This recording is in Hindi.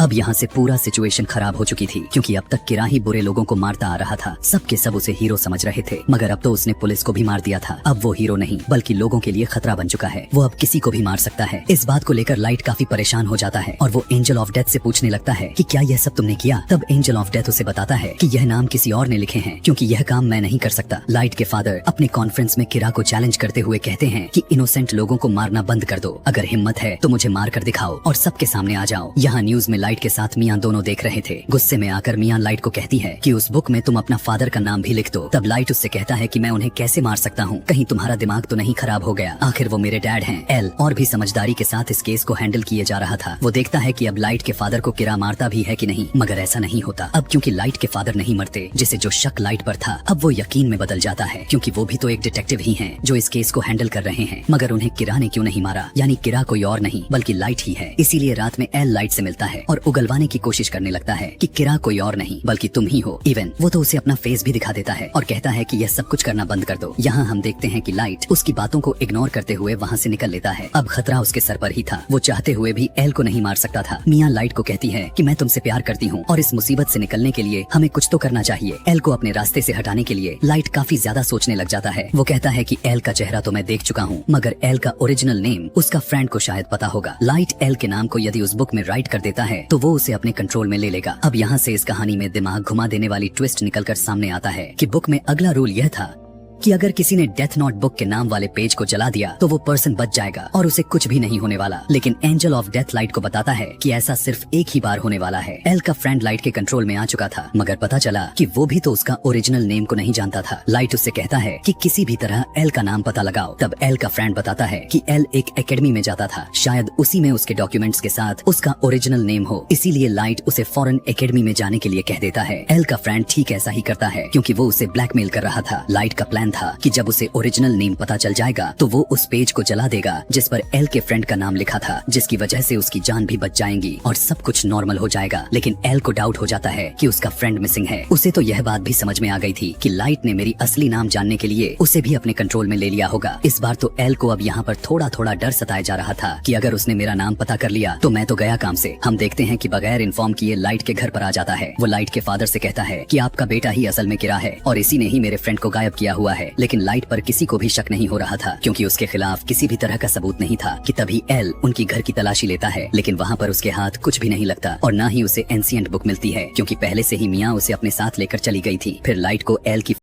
अब यहाँ से पूरा सिचुएशन खराब हो चुकी थी, क्योंकि अब तक किरा ही बुरे लोगों को मारता आ रहा था। सबके सब उसे हीरो समझ रहे थे, मगर अब तो उसने पुलिस को भी मार दिया था। अब वो हीरो नहीं बल्कि लोगों के लिए खतरा बन चुका है। वो अब किसी को भी मार सकता है। इस बात को लेकर लाइट काफी परेशान हो जाता है और वो एंजल ऑफ डेथ से पूछने लगता है कि क्या यह सब तुमने किया। तब एंजल ऑफ डेथ उसे बताता है कि यह नाम किसी और ने लिखे हैं, क्योंकि यह काम मैं नहीं कर सकता। लाइट के फादर अपने कॉन्फ्रेंस में किरा को चैलेंज करते हुए कहते हैं कि इनोसेंट लोगों को मारना बंद कर दो। अगर हिम्मत है तो मुझे मार कर दिखाओ और सबके सामने आ जाओ। यहाँ न्यूज में लाइट के साथ मियाँ दोनों देख रहे थे। गुस्से में आकर मियाँ लाइट को कहती है कि उस बुक में तुम अपना फादर का नाम भी लिख दो। तब लाइट उससे कहता है कि मैं उन्हें कैसे मार सकता हूँ, कहीं तुम्हारा दिमाग तो नहीं खराब हो गया। आखिर वो मेरे डैड हैं। एल और भी समझदारी के साथ इस केस को हैंडल किए जा रहा था। वो देखता है कि अब लाइट के फादर को किरा मारता भी है कि नहीं, मगर ऐसा नहीं होता अब, क्योंकि लाइट के फादर नहीं मरते। जिसे जो शक लाइट पर था अब वो यकीन में बदल जाता है, क्योंकि वो भी तो एक डिटेक्टिव ही हैं जो इस केस को हैंडल कर रहे हैं। मगर उन्हें किरा ने क्यों नहीं मारा, यानी किरा कोई और नहीं बल्कि लाइट ही है। इसीलिए रात में एल लाइट से मिलता है और उगलवाने की कोशिश करने लगता है कि किरा कोई और नहीं बल्कि तुम ही हो। इवन वो तो उसे अपना फेस भी दिखा देता है और कहता है कि यह सब कुछ करना बंद कर दो। यहाँ हम देखते हैं कि लाइट उसकी बातों को इग्नोर करते हुए वहाँ से निकल लेता है। अब खतरा उसके सर पर ही था। वो चाहते हुए भी एल को नहीं मार सकता था। मियाँ लाइट को कहती है कि मैं तुमसे प्यार करती हूँ और इस मुसीबत से निकलने के लिए हमें कुछ तो करना चाहिए। एल को अपने रास्ते से हटाने के लिए लाइट काफी ज्यादा सोचने लग जाता है। वो कहता है कि एल का चेहरा तो मैं देख चुका हूँ, मगर एल का ओरिजिनल नेम उसका फ्रेंड को शायद पता होगा। लाइट एल के नाम को यदि उस बुक में राइट कर देता है तो वो उसे अपने कंट्रोल में ले लेगा। अब यहाँ से इस कहानी में दिमाग घुमा देने वाली ट्विस्ट निकलकर सामने आता है कि बुक में अगला रूल यह था कि अगर किसी ने डेथ नोट बुक के नाम वाले पेज को जला दिया तो वो पर्सन बच जाएगा और उसे कुछ भी नहीं होने वाला। लेकिन एंजल ऑफ डेथ लाइट को बताता है कि ऐसा सिर्फ एक ही बार होने वाला है। एल का फ्रेंड लाइट के कंट्रोल में आ चुका था, मगर पता चला कि वो भी तो उसका ओरिजिनल नेम को नहीं जानता था। लाइट उससे कहता है कि किसी भी तरह एल का नाम पता लगाओ। तब एल का फ्रेंड बताता है कि एल एक एकेडमी में जाता था, शायद उसी में उसके डॉक्यूमेंट्स के साथ उसका ओरिजिनल नेम हो। इसीलिए लाइट उसे फौरन एकेडमी में जाने के लिए कह देता है। एल का फ्रेंड ठीक ऐसा ही करता है, क्योंकि वो उसे ब्लैकमेल कर रहा था। लाइट का प्लान था कि जब उसे ओरिजिनल नेम पता चल जाएगा तो वो उस पेज को जला देगा जिस पर एल के फ्रेंड का नाम लिखा था, जिसकी वजह से उसकी जान भी बच जाएगी और सब कुछ नॉर्मल हो जाएगा। लेकिन एल को डाउट हो जाता है कि उसका फ्रेंड मिसिंग है। उसे तो यह बात भी समझ में आ गई थी कि लाइट ने मेरी असली नाम जानने के लिए उसे भी अपने कंट्रोल में ले लिया होगा। इस बार तो एल को अब यहाँ पर थोड़ा थोड़ा डर सताया जा रहा था कि अगर उसने मेरा नाम पता कर लिया तो मैं तो गया काम से। हम देखते हैं कि बगैर इन्फॉर्म किए लाइट के घर पर आ जाता है। वो लाइट के फादर से कहता है कि आपका बेटा ही असल में किरा है और इसी ने ही मेरे फ्रेंड को गायब किया हुआ है। लेकिन लाइट पर किसी को भी शक नहीं हो रहा था, क्योंकि उसके खिलाफ किसी भी तरह का सबूत नहीं था। कि तभी एल उनकी घर की तलाशी लेता है, लेकिन वहाँ पर उसके हाथ कुछ भी नहीं लगता और न ही उसे एंशिएंट बुक मिलती है, क्योंकि पहले से ही मियाँ उसे अपने साथ लेकर चली गई थी। फिर लाइट को एल की